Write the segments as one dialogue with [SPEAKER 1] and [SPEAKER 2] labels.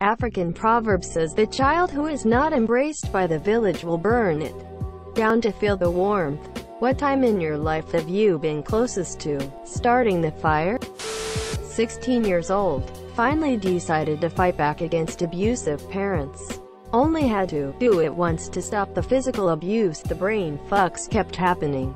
[SPEAKER 1] African proverb says the child who is not embraced by the village will burn it down to feel the warmth. What time in your life have you been closest to starting the fire? 16 years old. Finally decided to fight back against abusive parents. Only had to do it once to stop the physical abuse. The brain fucks kept happening.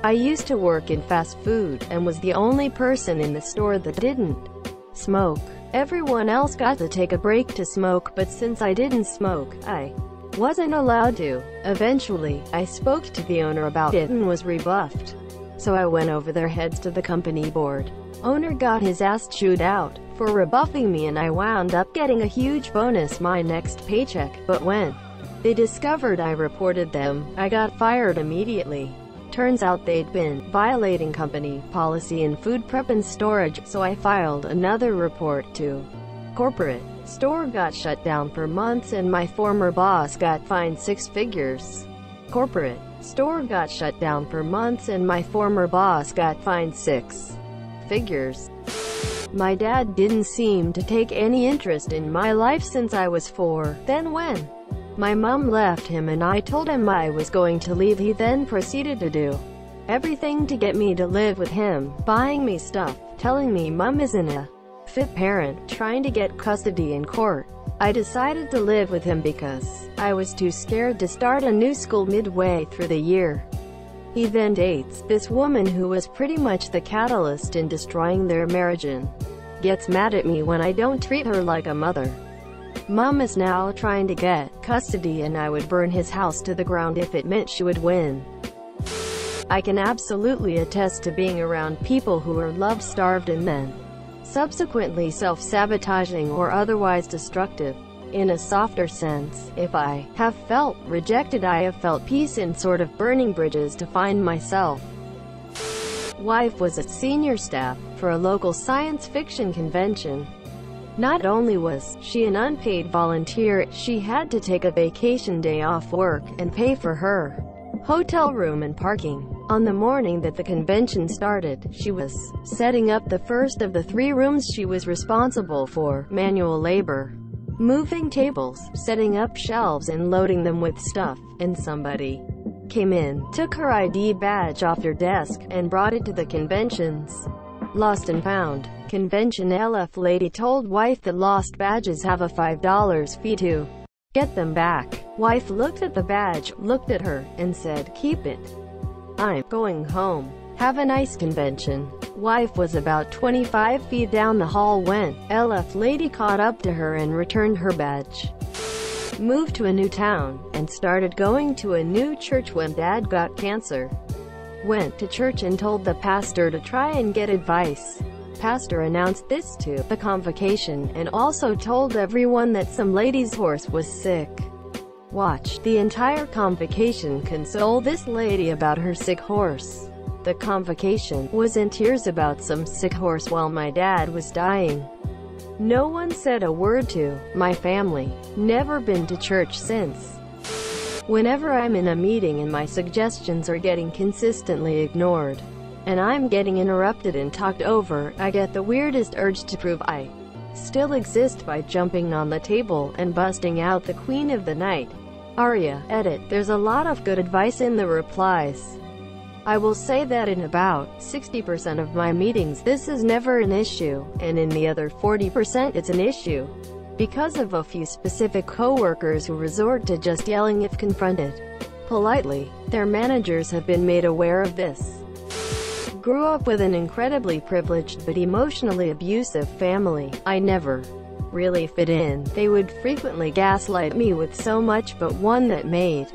[SPEAKER 1] I used to work in fast food, and was the only person in the store that didn't smoke. Everyone else got to take a break to smoke, but since I didn't smoke, I wasn't allowed to. Eventually, I spoke to the owner about it and was rebuffed. So I went over their heads to the company board. Owner got his ass chewed out for rebuffing me, and I wound up getting a huge bonus my next paycheck. But when they discovered I reported them, I got fired immediately. Turns out they'd been violating company policy in food prep and storage, so I filed another report to corporate. Store got shut down for months and my former boss got fined 6 figures. Corporate. Store got shut down for months and my former boss got fined 6 figures. My dad didn't seem to take any interest in my life since I was 4. Then when my mom left him and I told him I was going to leave, he then proceeded to do everything to get me to live with him, buying me stuff, telling me mom isn't a fit parent, trying to get custody in court. I decided to live with him because I was too scared to start a new school midway through the year. He then dates this woman who was pretty much the catalyst in destroying their marriage and gets mad at me when I don't treat her like a mother. Mom is now trying to get custody and I would burn his house to the ground if it meant she would win. I can absolutely attest to being around people who are love-starved and then subsequently self-sabotaging or otherwise destructive. In a softer sense, if I have felt rejected, I have felt peace in sort of burning bridges to find myself. Wife was a senior staff for a local science fiction convention. Not only was she an unpaid volunteer, she had to take a vacation day off work and pay for her hotel room and parking. On the morning that the convention started, she was setting up the first of the 3 rooms. She was responsible for manual labor, moving tables, setting up shelves and loading them with stuff, and somebody came in, took her ID badge off her desk, and brought it to the convention's lost and found. Convention LF lady told wife that lost badges have a $5 fee to get them back. Wife looked at the badge, looked at her, and said, "Keep it. I'm going home. Have a nice convention." Wife was about 25 feet down the hall when LF lady caught up to her and returned her badge. Moved to a new town, and started going to a new church when dad got cancer. Went to church and told the pastor to try and get advice. Pastor announced this to the convocation, and also told everyone that some lady's horse was sick. Watch the entire convocation console this lady about her sick horse. The convocation was in tears about some sick horse while my dad was dying. No one said a word to my family. Never been to church since. Whenever I'm in a meeting and my suggestions are getting consistently ignored, and I'm getting interrupted and talked over, I get the weirdest urge to prove I still exist by jumping on the table and busting out the Queen of the Night aria. Edit. There's a lot of good advice in the replies. I will say that in about 60% of my meetings this is never an issue, and in the other 40% it's an issue because of a few specific coworkers who resort to just yelling if confronted politely. Their managers have been made aware of this. Grew up with an incredibly privileged but emotionally abusive family. I never really fit in. They would frequently gaslight me with so much, but one that made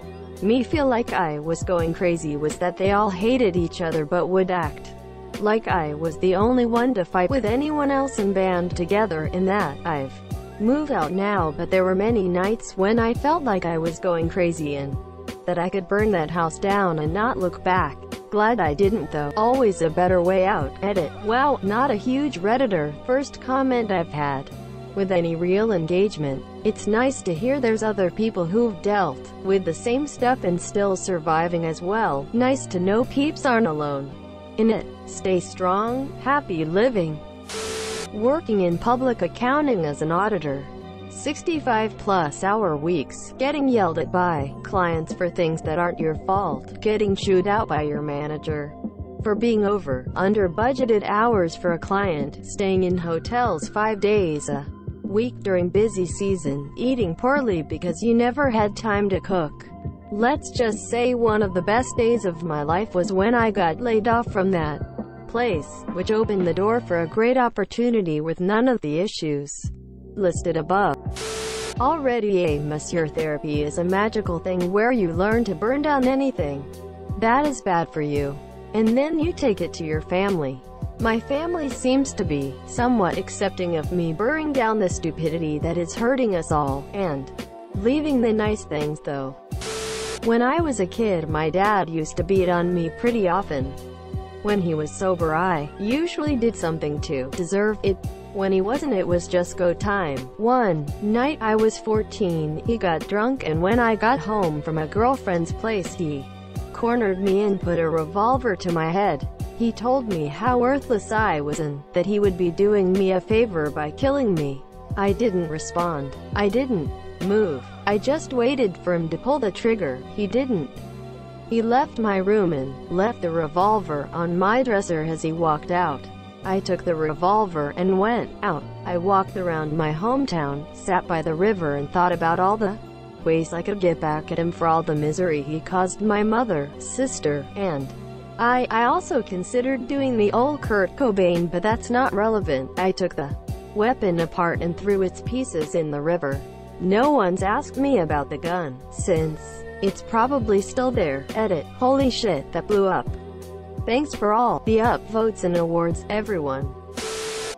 [SPEAKER 1] me feel like I was going crazy was that they all hated each other but would act like I was the only one to fight with anyone else and band together. In that, I've moved out now, but there were many nights when I felt like I was going crazy and that I could burn that house down and not look back. Glad I didn't though. Always a better way out. Edit. Wow, not a huge Redditor. First comment I've had with any real engagement. It's nice to hear there's other people who've dealt with the same stuff and still surviving as well. Nice to know peeps aren't alone in it. Stay strong, happy living. working in public accounting as an auditor. 65-plus-hour weeks, getting yelled at by clients for things that aren't your fault, getting chewed out by your manager for being under budgeted hours for a client, staying in hotels 5 days a week during busy season, eating poorly because you never had time to cook. Let's just say one of the best days of my life was when I got laid off from that place, which opened the door for a great opportunity with none of the issues listed above. Already, Monsieur Therapy is a magical thing where you learn to burn down anything that is bad for you, and then you take it to your family. My family seems to be somewhat accepting of me burning down the stupidity that is hurting us all, and leaving the nice things though. When I was a kid, my dad used to beat on me pretty often. When he was sober, I usually did something to deserve it. When he wasn't, it was just go time. One night, I was 14, he got drunk, and when I got home from a girlfriend's place, he cornered me and put a revolver to my head. He told me how worthless I was and that he would be doing me a favor by killing me. I didn't respond. I didn't move. I just waited for him to pull the trigger. He didn't. He left my room and left the revolver on my dresser as he walked out. I took the revolver and went out. I walked around my hometown, sat by the river, and thought about all the ways I could get back at him for all the misery he caused my mother, sister, and I also considered doing the old Kurt Cobain, but that's not relevant. I took the weapon apart and threw its pieces in the river. No one's asked me about the gun since. It's probably still there. Edit. Holy shit, that blew up. Thanks for all the upvotes and awards, everyone.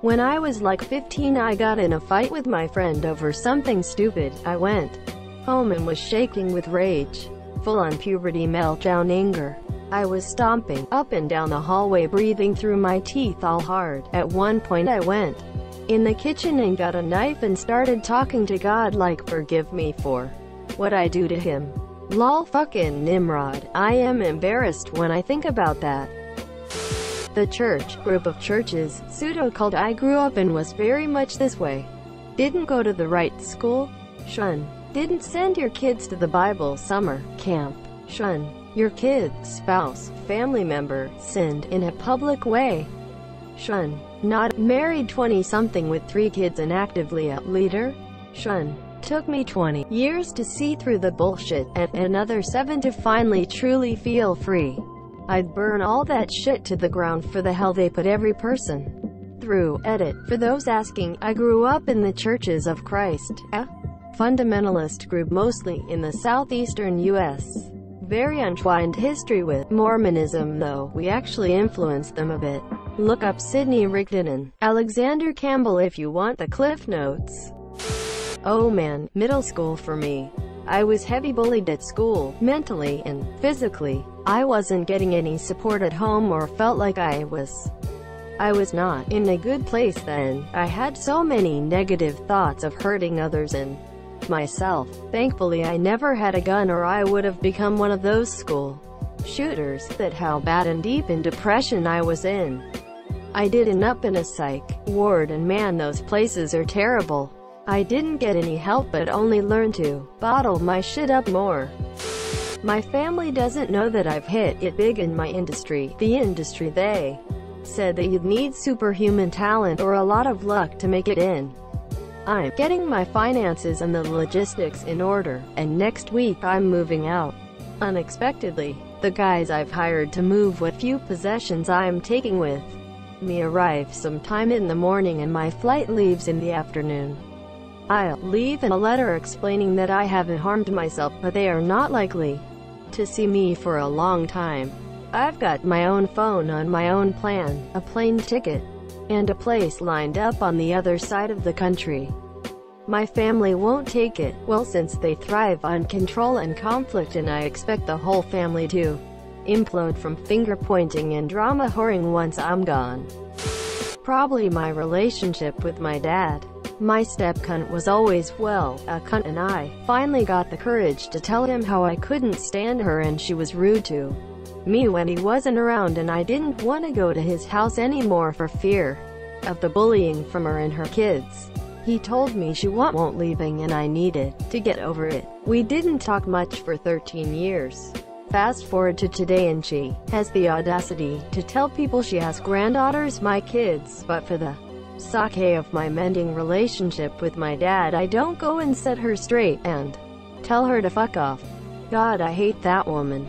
[SPEAKER 1] When I was like 15, I got in a fight with my friend over something stupid. I went home and was shaking with rage. Full-on puberty meltdown anger. I was stomping up and down the hallway, breathing through my teeth all hard. At one point I went in the kitchen and got a knife and started talking to God like, forgive me for what I do to him. Lol fucking Nimrod. I am embarrassed when I think about that. The church, group of churches, pseudo-cult I grew up in was very much this way. Didn't go to the right school? Shun. Didn't send your kids to the Bible summer camp? Shun. Your kid, spouse, family member, sinned in a public way? Shun. Not married 20-something with 3 kids and actively a leader? Shun. Took me 20 years to see through the bullshit, and another 7 to finally truly feel free. I'd burn all that shit to the ground for the hell they put every person through. Edit. For those asking, I grew up in the Churches of Christ, a fundamentalist group mostly in the southeastern U.S. Very untwined history with Mormonism, though we actually influenced them a bit. Look up Sidney Rigdon and Alexander Campbell if you want the Cliff Notes. Oh man, middle school for me. I was heavy bullied at school, mentally and physically. I wasn't getting any support at home or felt like I was not in a good place then. I had so many negative thoughts of hurting others and myself. Thankfully I never had a gun or I would have become one of those school shooters. That how bad and deep in depression I was in. I didn't up in a psych ward, and man, those places are terrible. I didn't get any help but only learned to bottle my shit up more. My family doesn't know that I've hit it big in my industry. The industry, they said that you'd need superhuman talent or a lot of luck to make it in. I'm getting my finances and the logistics in order, and next week I'm moving out. Unexpectedly, the guys I've hired to move what few possessions I'm taking with me arrive sometime in the morning and my flight leaves in the afternoon. I'll leave in a letter explaining that I haven't harmed myself, but they are not likely to see me for a long time. I've got my own phone on my own plan, a plane ticket, and a place lined up on the other side of the country. My family won't take it, well, since they thrive on control and conflict, and I expect the whole family to implode from finger-pointing and drama whoring once I'm gone. Probably my relationship with my dad. My step-cunt was always, well, a cunt, and I finally got the courage to tell him how I couldn't stand her and she was rude to me when he wasn't around, and I didn't want to go to his house anymore for fear of the bullying from her and her kids. He told me she won't leaving and I needed to get over it. We didn't talk much for 13 years. Fast forward to today and she has the audacity to tell people she has granddaughters, my kids, but for the sake of my mending relationship with my dad, I don't go and set her straight and tell her to fuck off. God, I hate that woman.